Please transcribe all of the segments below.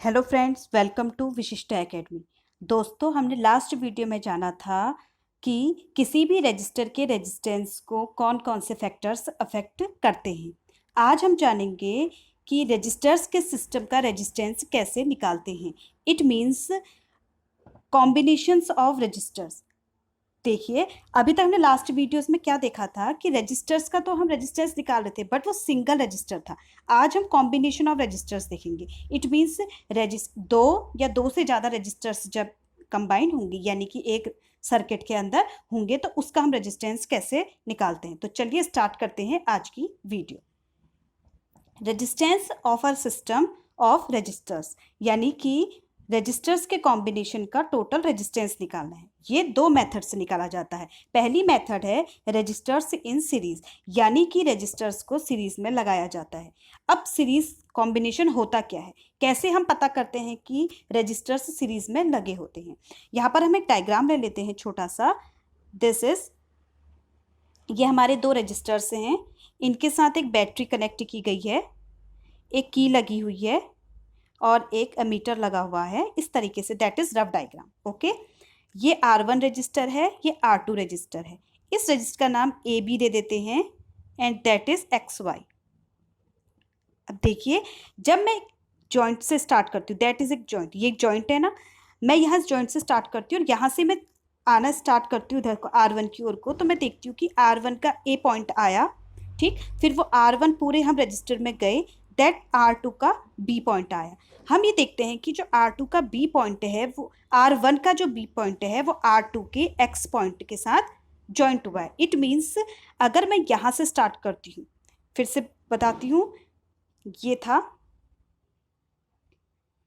Hello friends, welcome to विशिष्टा academy. दोस्तों, हमने लास्ट वीडियो में जाना था कि किसी भी रजिस्टर के रेजिस्टेंस को कौन कौन से फैक्टर्स अफेक्ट करते हैं। आज हम जानेंगे कि रजिस्टर्स के सिस्टम का रेजिस्टेंस कैसे निकालते हैं। It means combinations of resistors. देखिए, अभी तक हमने लास्ट वीडियोस में क्या देखा था कि रजिस्टर्स का तो हम रजिस्टर्स निकाल रहे थे, बट वो सिंगल रजिस्टर था। आज हम कॉम्बिनेशन ऑफ रजिस्टर्स देखेंगे। इट मीन्स दो या दो से ज़्यादा रजिस्टर्स जब कंबाइन होंगे, यानी कि एक सर्किट के अंदर होंगे, तो उसका हम रेजिस्टेंस कैसे निकालते हैं। तो चलिए स्टार्ट करते हैं आज की video. Resistance of a system of resistors, यानी कि रजिस्टर्स के कॉम्बिनेशन का टोटल रेजिस्टेंस निकालना है। ये दो मेथड से निकाला जाता है। पहली मेथड है रजिस्टर्स इन सीरीज, यानी कि रजिस्टर्स को सीरीज में लगाया जाता है। अब सीरीज कॉम्बिनेशन होता क्या है, कैसे हम पता करते हैं कि रजिस्टर्स सीरीज में लगे होते हैं। यहाँ पर हम एक डायग्राम ले लेते हैं छोटा सा। ये हमारे दो रजिस्टर्स हैं, इनके साथ एक बैटरी कनेक्ट की गई है, एक की लगी हुई है और एक एमीटर लगा हुआ है। इस तरीके से, that is rough diagram. Okay, ये R1 रजिस्टर है, ये R2 रजिस्टर है। इस रजिस्टर का नाम AB दे देते हैं एंड दैट इज XY। अब देखिए, जब मैं जॉइंट से स्टार्ट करती हूँ, दैट इज एक जॉइंट, ये एक जॉइंट है ना, मैं यहाँ जॉइंट से स्टार्ट करती हूँ और यहाँ से मैं आना स्टार्ट करती हूँ इधर को R1 की ओर को। तो मैं देखती हूँ कि R1 का A पॉइंट आया, ठीक, फिर वो R1 पूरे हम रजिस्टर में गए, दैट R2 का B पॉइंट आया। हम ये देखते हैं कि जो R2 का B पॉइंट है, वो R1 का जो B पॉइंट है वो R2 के X पॉइंट के साथ जॉइंट हुआ है। इट मीन्स अगर मैं यहाँ से स्टार्ट करती हूँ, फिर से बताती हूँ, ये था,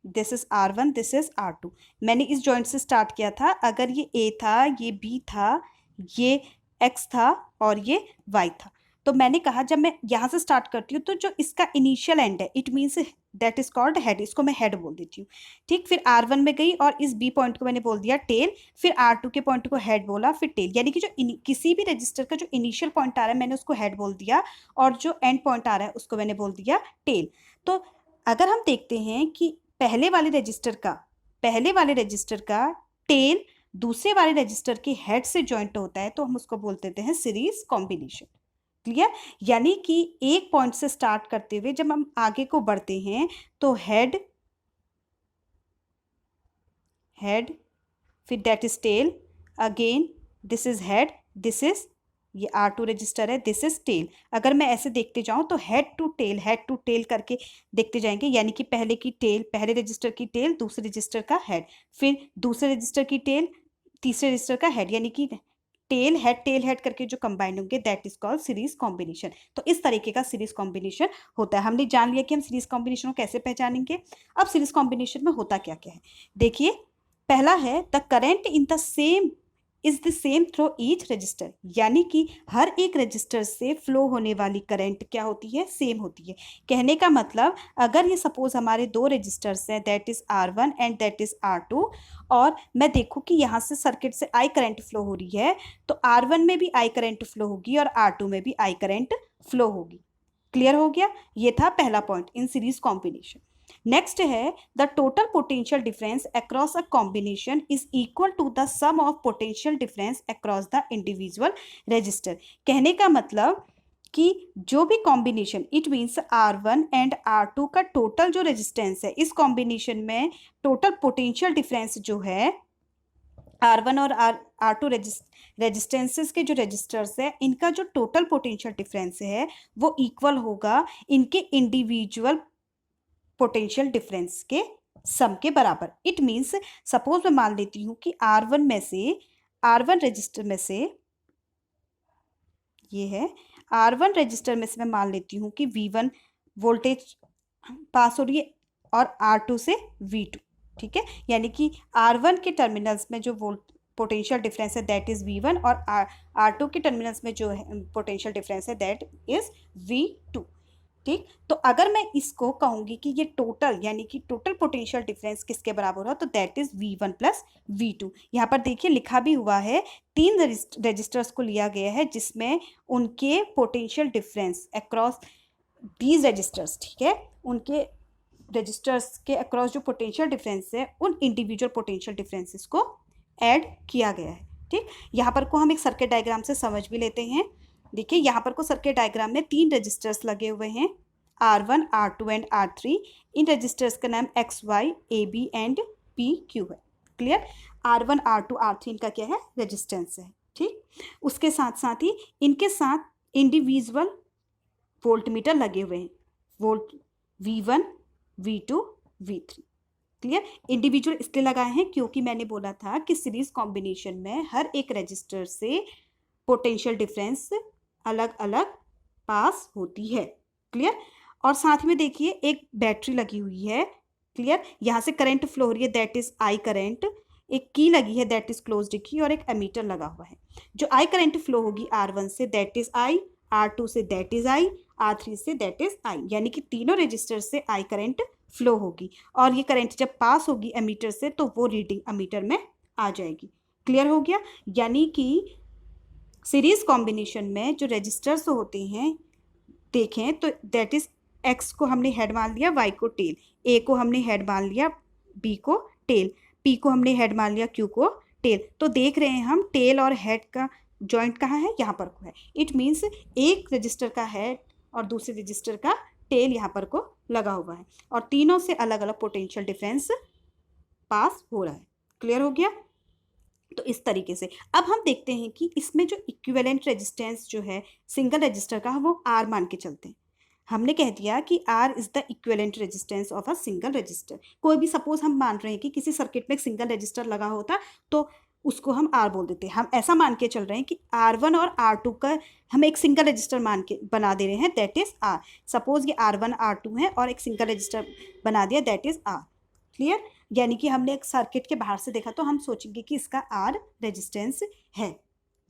this is R1, this is R2। मैंने इस जॉइंट से स्टार्ट किया था। अगर ये A था, ये B था, ये X था और ये Y था, तो मैंने कहा जब मैं यहाँ से स्टार्ट करती हूँ तो जो इसका इनिशियल एंड है, it means that is called head, इसको मैं हेड बोल देती हूँ। ठीक, फिर R1 में गई और इस B पॉइंट को मैंने बोल दिया टेल, फिर R2 के पॉइंट को हेड बोला, फिर टेल। यानी कि जो किसी भी रजिस्टर का जो इनिशियल पॉइंट आ रहा है मैंने उसको हेड बोल दिया और जो एंड पॉइंट आ रहा है उसको मैंने बोल दिया टेल। तो अगर हम देखते हैं कि पहले वाले रजिस्टर का टेल दूसरे वाले रजिस्टर के हेड से जॉइंट होता है, तो हम उसको बोल देते हैं सीरीज कॉम्बिनेशन। क्लियर? यानी कि एक पॉइंट से स्टार्ट करते हुए जब हम आगे को बढ़ते हैं तो हेड, फिर that is tail, again this is head, this is, ये R2 रजिस्टर है, दिस इज टेल। अगर मैं ऐसे देखते जाऊं तो हेड टू टेल करके देखते जाएंगे, यानी कि पहले की टेल, पहले रजिस्टर की टेल, दूसरे रजिस्टर का हेड, फिर दूसरे रजिस्टर की टेल, तीसरे रजिस्टर का हेड, यानी कि टेल हेड करके जो कंबाइन होंगे, that is called series combination. तो इस तरीके का सीरीज कॉम्बिनेशन होता है। हमने जान लिया कि हम सीरीज कॉम्बिनेशन को कैसे पहचानेंगे। अब सीरीज कॉम्बिनेशन में होता क्या क्या है, देखिए। पहला है the current in the same is the same through each resistor, यानी कि हर एक रजिस्टर से फ्लो होने वाली करंट क्या होती है, सेम होती है। कहने का मतलब, अगर ये सपोज हमारे दो रजिस्टर्स हैं, that is R1 and that is R2, और मैं देखूँ कि यहाँ से सर्किट से आई करंट फ्लो हो रही है, तो R1 में भी आई करंट फ्लो होगी और R2 में भी आई करंट फ्लो होगी। क्लियर हो गया? ये था पहला point in series combination. Next है the total potential difference across a combination is equal to the sum of potential difference across the individual resistor. कहने का मतलब कि जो भी combination, it means R1 and R2 का टोटल जो resistance है, इस कॉम्बिनेशन में टोटल पोटेंशियल डिफरेंस जो है, R1 और R2 रेजिस्टेंसेस के जो रजिस्टर्स है, इनका जो टोटल पोटेंशियल डिफरेंस है वो इक्वल होगा इनके इंडिविजुअल पोटेंशियल डिफरेंस के सम के बराबर। इट मीन्स सपोज मैं मान लेती हूँ कि R1 रजिस्टर में से, ये है R1 रजिस्टर में से मैं मान लेती हूँ कि V1 वोल्टेज पास हो रही है और R2 से V2, ठीक है। यानी कि R1 के टर्मिनल्स में जो पोटेंशियल डिफरेंस है दैट इज V1 और R2 के टर्मिनल्स में जो पोटेंशियल डिफरेंस है दैट इज V2। ठीक, तो अगर मैं इसको कहूंगी कि ये टोटल, यानी कि टोटल पोटेंशियल डिफरेंस किसके बराबर हो, तो that is V1 plus V2। यहाँ पर देखिए लिखा भी हुआ है, तीन रजिस्टर्स को लिया गया है जिसमें उनके potential difference across these resistors, ठीक है, उनके रजिस्टर्स के अक्रॉस जो पोटेंशियल डिफरेंस है उन इंडिविजुअल पोटेंशियल डिफरेंसेस को ऐड किया गया है। ठीक, यहाँ पर को हम एक सर्किट डायग्राम से समझ भी लेते हैं। देखिए यहाँ पर को सर्किट डायग्राम में 3 रजिस्टर्स लगे हुए हैं, R1, R2 and R3। In registers का नाम XY, AB एंड PQ है। क्लियर, R1, R2, R3 इनका क्या है, रेजिस्टेंस है। ठीक, उसके साथ साथ ही इनके साथ इंडिविजुअल वोल्ट मीटर लगे हुए हैं, volt V1, V2, V3। Clear, individual इसलिए लगाए हैं क्योंकि मैंने बोला था कि सीरीज कॉम्बिनेशन में हर एक रजिस्टर से पोटेंशियल डिफरेंस अलग अलग पास होती है। क्लियर, और साथ में देखिए एक बैटरी लगी हुई है। क्लियर, यहाँ से करंट फ्लो हो रही है, दैट इज आई करंट। एक की लगी है, दैट इज क्लोज्ड की, और एक एमीटर लगा हुआ है। जो आई करंट फ्लो होगी R1 से, that is I, R2 say that is I, R3 say that is I, यानी कि तीनों रजिस्टर से आई करंट फ्लो होगी। और ये करंट जब पास होगी एमीटर से तो वो रीडिंग एमीटर में आ जाएगी। क्लियर हो गया, यानी कि सीरीज कॉम्बिनेशन में जो रजिस्टर्स होते हैं, देखें तो दैट इज एक्स को हमने हेड मान लिया, वाई को टेल, ए को हमने हेड मान लिया, बी को टेल, पी को हमने हेड मान लिया, क्यू को टेल। तो देख रहे हैं हम टेल और हेड का जॉइंट कहाँ है, यहाँ पर को है। इट मीन्स एक रजिस्टर का हेड और दूसरे रजिस्टर का टेल यहाँ पर को लगा हुआ है, और तीनों से अलग अलग पोटेंशियल डिफरेंस पास हो रहा है। क्लियर हो गया, तो इस तरीके से अब हम देखते हैं कि इसमें जो इक्विवेलेंट रेजिस्टेंस जो है सिंगल रजिस्टर का, वो R मान के चलते हैं। हमने कह दिया कि R is the equivalent resistance of a single register. कोई भी सपोज हम मान रहे हैं कि किसी सर्किट में एक सिंगल रजिस्टर लगा होता तो उसको हम R बोल देते हैं। हम ऐसा मान के चल रहे हैं कि R1 और R2 का हम एक सिंगल रजिस्टर मान के बना दे रहे हैं, दैट इज R। सपोज ये R1 R2 है और एक सिंगल रजिस्टर बना दिया, दैट इज R। क्लियर, यानी कि हमने एक सर्किट के बाहर से देखा तो हम सोचेंगे कि इसका R रेजिस्टेंस है,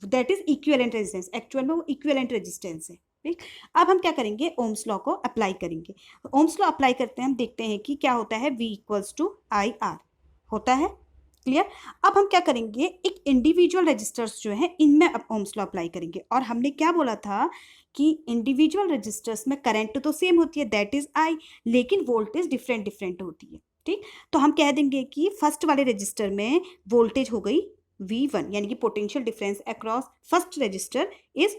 that is equivalent resistance. Actual में वो इक्विवेलेंट रेजिस्टेंस है। ठीक, अब हम क्या करेंगे, ओम्स लॉ को अप्लाई करेंगे। ओम्स लॉ अप्लाई करते हैं, हम देखते हैं कि क्या होता है, V equals to I R होता है। क्लियर, अब हम क्या करेंगे, एक इंडिविजुअल रजिस्टर्स जो है इनमें अब ओम्स लॉ अप्लाई करेंगे। और हमने क्या बोला था कि इंडिविजुअल रजिस्टर्स में करंट तो सेम होती है, दैट इज आई, लेकिन वोल्टेज डिफरेंट डिफरेंट होती है। ठीक, तो हम कह देंगे कि फर्स्ट वाले रजिस्टर में वोल्टेज हो गई V1, यानी कि potential difference across first resistor is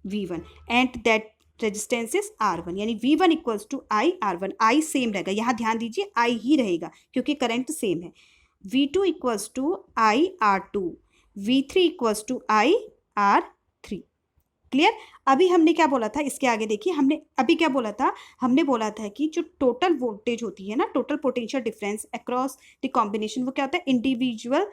V1 and that resistance is R1, यानी V1 equals to I R1। I same रहेगा, यहाँ ध्यान दीजिए आई ही रहेगा क्योंकि करंट सेम है। V2 equals to I R2, V3 equals to I R3। Clear, अभी हमने क्या बोला था, इसके आगे देखिए हमने अभी क्या बोला था, हमने बोला था कि जो टोटल वोल्टेज होती है ना, total potential difference across the combination, वो क्या होता है, इंडिविजुअल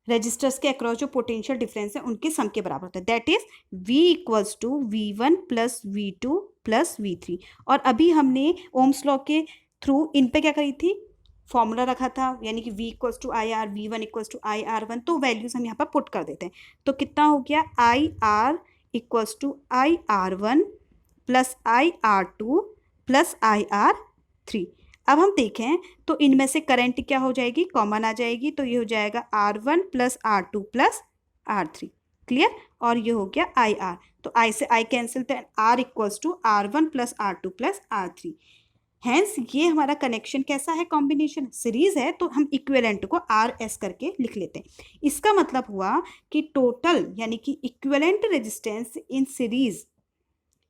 रजिस्टर्स के अक्रॉस जो पोटेंशियल डिफरेंस है उनके सम के बराबर होता है, that is V equals to V1 plus V2 plus V3। और अभी हमने ओम्स लॉ के थ्रू इन पे क्या करी थी, फॉर्मूला रखा था, यानी कि V equals to I R, V1 equals to I R1। तो वैल्यूज हम यहाँ पर पुट कर देते हैं, तो कितना हो गया, I R equals to I R1 plus I R2 plus I R3। अब हम देखें तो इनमें से करंट क्या हो जाएगी, कॉमन आ जाएगी, तो ये हो जाएगा R1 plus R2 plus R3। Clear, और ये हो गया आई आर, तो आई से आई कैंसिल, तो R equals to R1 plus R2 plus R3। Hence ये हमारा कनेक्शन कैसा है, कॉम्बिनेशन सीरीज है, तो हम इक्विवेलेंट को RS करके लिख लेते हैं। इसका मतलब हुआ कि टोटल यानी कि equivalent resistance in series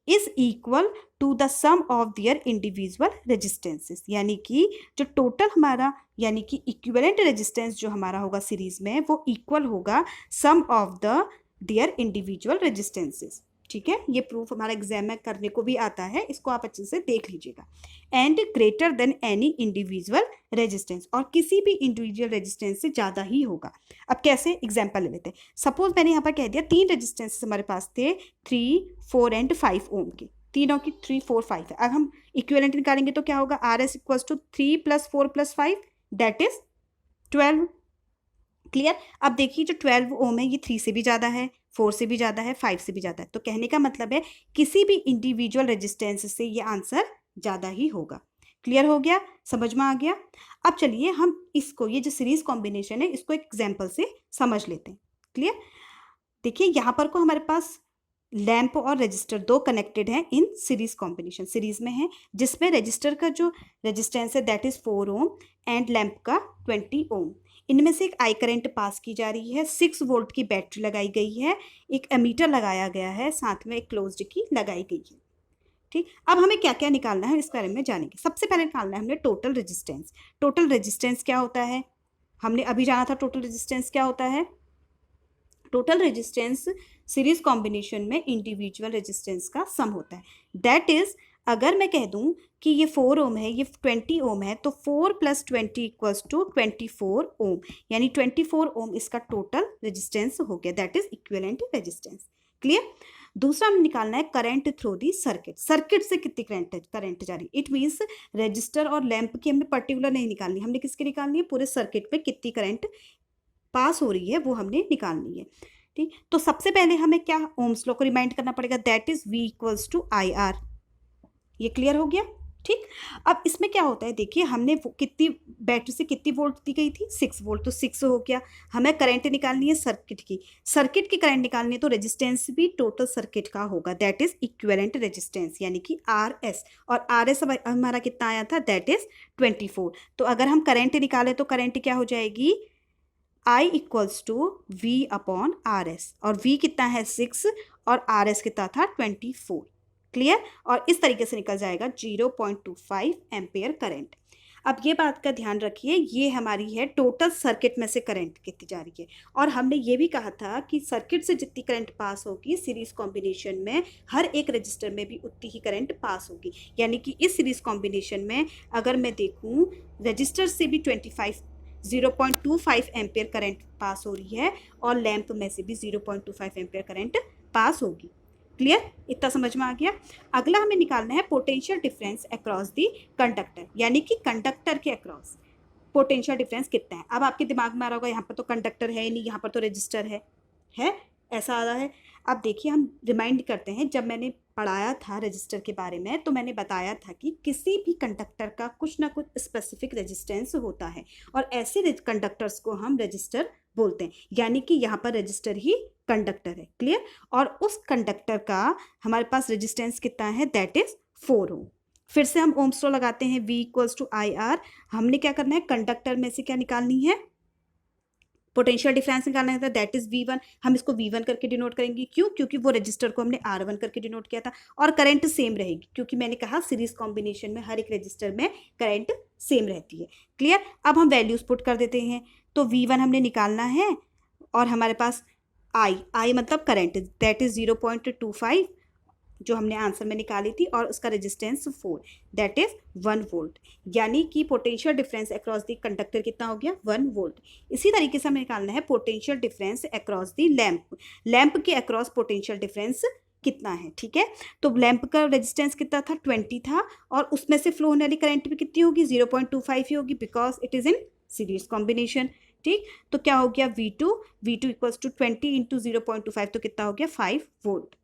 is equal to the sum of their individual resistances, यानी कि जो टोटल हमारा यानी कि इक्विवेलेंट रेजिस्टेंस जो हमारा होगा सीरीज में, वो इक्वल होगा sum of the their individual resistances. ठीक है, ये प्रूफ हमारा एग्जाम में करने को भी आता है, इसको आप अच्छे से देख लीजिएगा। And greater than any individual resistance, और किसी भी इंडिविजुअल रेजिस्टेंस से ज़्यादा ही होगा। अब कैसे, एग्जाम्पल ले लेते हैं। सपोज मैंने यहाँ पर कह दिया 3 रेजिस्टेंस हमारे पास थे, 3, 4 एंड 5 ओम के, तीनों की 3, 4, 5 है। अब हम इक्विवेलेंट निकालेंगे तो क्या होगा, RS equals to 3 plus 4 plus 5, that is 12। Clear, अब देखिए जो 12 ओम है ये 3 से भी ज़्यादा है, 4 से भी ज़्यादा है, 5 से भी ज़्यादा है। तो कहने का मतलब है किसी भी इंडिविजुअल रेजिस्टेंस से ये आंसर ज़्यादा ही होगा। क्लियर हो गया, समझ में आ गया। अब चलिए हम इसको, ये जो सीरीज कॉम्बिनेशन है, इसको एक एग्जाम्पल से समझ लेते हैं। क्लियर, देखिए यहाँ पर को हमारे पास लैंप और रजिस्टर दो कनेक्टेड हैं इन सीरीज कॉम्बिनेशन, सीरीज में है, जिसमें रजिस्टर का जो रेजिस्टेंस है that is 4 ohm and lamp का 20 ओम। इनमें से एक आई करंट पास की जा रही है, 6 वोल्ट की बैटरी लगाई गई है, एक एमीटर लगाया गया है, साथ में एक क्लोज्ड की लगाई गई है। ठीक, अब हमें क्या क्या निकालना है इस बारे में जानेंगे। सबसे पहले निकालना है हमने टोटल रेजिस्टेंस। टोटल रेजिस्टेंस क्या होता है, हमने अभी जाना था। टोटल रेजिस्टेंस क्या होता है, टोटल रेजिस्टेंस सीरीज कॉम्बिनेशन में इंडिविजुअल रेजिस्टेंस का सम होता है। दैट इज, अगर मैं कह दूं कि ये 4 ओम है, ये 20 ओम है, तो 4 + 20 इक्वल्स टू 24 ओम, यानी 24 ओम इसका टोटल रेजिस्टेंस हो गया, that is equivalent resistance. Clear. दूसरा हमें निकालना है current through the circuit. Circuit से कितनी करंट जा रही है, इट मीन्स रजिस्टर और लैंप की हमें पर्टिकुलर नहीं निकालनी, हमने किसकी निकालनी है, पूरे सर्किट में कितनी करंट पास हो रही है वो हमने निकालनी है। ठीक, तो सबसे पहले हमें क्या ओम्स लॉ को रिमाइंड करना पड़ेगा, दैट इज V = IR। ये क्लियर हो गया। ठीक, अब इसमें क्या होता है, देखिए हमने कितनी बैटरी से कितनी वोल्ट दी गई थी, 6 वोल्ट, तो 6 हो गया। हमें करंट निकालनी है सर्किट की, सर्किट की करंट निकालनी है, तो रेजिस्टेंस भी टोटल सर्किट का होगा, दैट इज इक्विवेलेंट रेजिस्टेंस, यानी कि RS। और RS हमारा कितना आया था, दैट इज 24। तो अगर हम करंट निकालें तो करंट क्या हो जाएगी, I = V/RS, और V कितना है 6 और RS कितना था 24। क्लियर। और इस तरीके से निकल जाएगा 0.25 एम्पेयर करंट। अब ये बात का ध्यान रखिए, ये हमारी है टोटल सर्किट में से करंट कितनी जा रही है, और हमने ये भी कहा था कि सर्किट से जितनी करंट पास होगी सीरीज कॉम्बिनेशन में, हर एक रजिस्टर में भी उतनी ही करंट पास होगी। यानी कि इस सीरीज कॉम्बिनेशन में अगर मैं देखूँ, रजिस्टर से भी 0.25 एम्पेयर करंट पास हो रही है, और लैंप में से भी 0.25 एम्पेयर करंट पास होगी। क्लियर, इतना समझ में आ गया। अगला हमें निकालना है potential difference across the conductor, यानी कि कंडक्टर के अक्रॉस पोटेंशियल डिफरेंस कितना है। अब आपके दिमाग में आ रहा होगा यहाँ पर तो कंडक्टर है नहीं, यहाँ पर तो रजिस्टर है ऐसा आ रहा है। अब देखिए हम रिमाइंड करते हैं, जब मैंने पढ़ाया था रजिस्टर के बारे में तो मैंने बताया था कि किसी भी कंडक्टर का कुछ ना कुछ स्पेसिफिक रेजिस्टेंस होता है, और ऐसे कंडक्टर्स को हम रजिस्टर बोलते हैं, यानी कि यहाँ पर रजिस्टर ही कंडक्टर है। क्लियर। और उस कंडक्टर का हमारे पास रेजिस्टेंस कितना है, दैट इज 4 ओम। फिर से हम ओम्स लॉ लगाते हैं, V = IR। हमने क्या करना है, कंडक्टर में से क्या निकालनी है, पोटेंशियल डिफरेंस निकालना है, दैट इज V1। हम इसको V1 करके डिनोट करेंगे, क्यों, क्योंकि वो रजिस्टर को हमने R1 करके डिनोट किया था। और करंट सेम रहेगी, क्योंकि मैंने कहा सीरीज कॉम्बिनेशन में हर एक रजिस्टर में करंट सेम रहती है। क्लियर। अब हम वैल्यूज पुट कर देते हैं, तो V1 हमने निकालना है, और हमारे पास I मतलब करंट, दैट इज 0.25 जो हमने आंसर में निकाली थी, और उसका रेजिस्टेंस 4, दैट इज 1 वोल्ट। यानी कि potential difference across the conductor कितना हो गया, 1 वोल्ट। इसी तरीके से हमें निकालना है potential difference across the lamp. Lamp के अक्रॉस पोटेंशियल डिफरेंस कितना है। ठीक है, तो लैंप का रेजिस्टेंस कितना था, 20 था, और उसमें से फ्लो होने वाली करंट भी कितनी होगी, 0.25 ही होगी, because it is in series combination. ठीक, तो क्या हो गया, V2 = 20 × 0.25, तो कितना हो गया, 5 वोल्ट।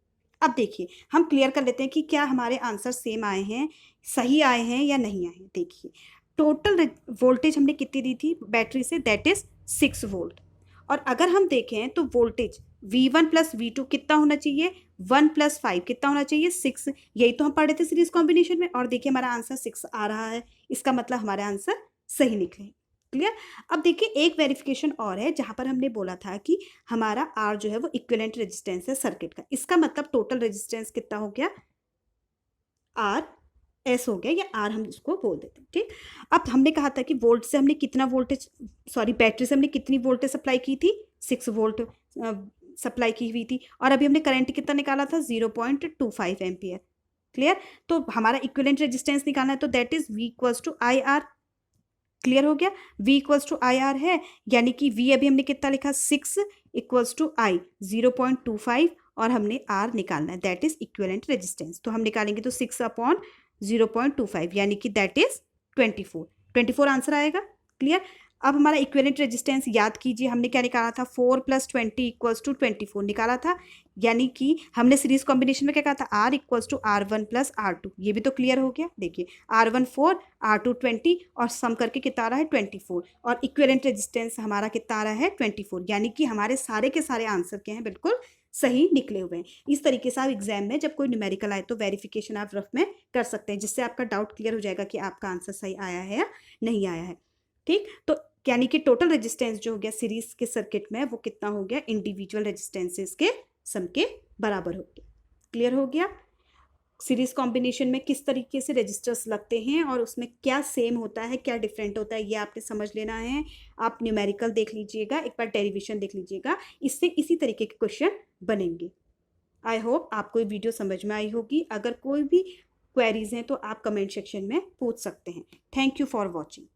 अब देखिए हम क्लियर कर लेते हैं कि क्या हमारे आंसर सेम आए हैं, सही आए हैं या नहीं आए हैं। देखिए टोटल वोल्टेज हमने कितनी दी थी बैटरी से, दैट इज 6 वोल्ट। और अगर हम देखें तो वोल्टेज V1 + V2 कितना होना चाहिए, 1 + 5 कितना होना चाहिए, 6। यही तो हम पढ़े थे सीरीज कॉम्बिनेशन में, और देखिए हमारा आंसर 6 आ रहा है, इसका मतलब हमारे आंसर सही निकले। क्लियर। अब देखिए एक वेरिफिकेशन और है, जहां पर हमने बोला था कि हमारा R जो है वो इक्विवेलेंट रेजिस्टेंस है सर्किट का, इसका मतलब टोटल रेजिस्टेंस कितना हो गया, RS हो गया, या R हम इसको बोल देते हैं। ठीक, अब हमने कहा था कि वोल्ट से हमने कितना वोल्टेज, सॉरी बैटरी से हमने कितनी वोल्टेज सप्लाई की थी, 6 वोल्ट सप्लाई की हुई थी, और अभी हमने करंट कितना निकाला था, 0.25 एम्पियर। क्लियर। तो हमारा इक्विवेलेंट रेजिस्टेंस निकालना है, तो that is V = IR। Clear हो गया, V = IR है, यानी कि V अभी हमने कितना लिखा, 6 = I 0.25, और हमने R निकालना है, दैट इज इक्विवेलेंट रेजिस्टेंस। तो हम निकालेंगे तो 6/0.25, यानी कि दैट इज 24 आंसर आएगा। क्लियर। अब हमारा इक्विवेलेंट रेजिस्टेंस याद कीजिए, हमने क्या निकाला था, 4 + 20 = 24 निकाला था, यानी कि हमने सीरीज कॉम्बिनेशन में क्या कहा था, R = R1 + R2। ये भी तो क्लियर हो गया। देखिए R1 4, R2 20 और सम करके कितना आ रहा है 24, और इक्विवेलेंट रेजिस्टेंस हमारा कितना आ रहा है 24, यानी कि हमारे सारे के सारे आंसर क्या हैं, बिल्कुल सही निकले हुए हैं। इस तरीके से आप एग्जाम में जब कोई न्यूमेरिकल आए तो वेरिफिकेशन आप रफ में कर सकते हैं, जिससे आपका डाउट क्लियर हो जाएगा कि आपका आंसर सही आया है या नहीं आया है। ठीक, तो यानी कि टोटल रेजिस्टेंस जो हो गया सीरीज के सर्किट में वो कितना हो गया, इंडिविजुअल रेजिस्टेंसेस के सम के बराबर हो गया। क्लियर हो गया। सीरीज कॉम्बिनेशन में किस तरीके से रजिस्टर्स लगते हैं और उसमें क्या सेम होता है, क्या डिफरेंट होता है, ये आपने समझ लेना है। आप न्यूमेरिकल देख लीजिएगा, एक बार डेरिवेशन देख लीजिएगा, इससे इसी तरीके के क्वेश्चन बनेंगे। आई होप आपको ये वीडियो समझ में आई होगी। अगर कोई भी क्वेरीज हैं तो आप कमेंट सेक्शन में पूछ सकते हैं। Thank you for watching.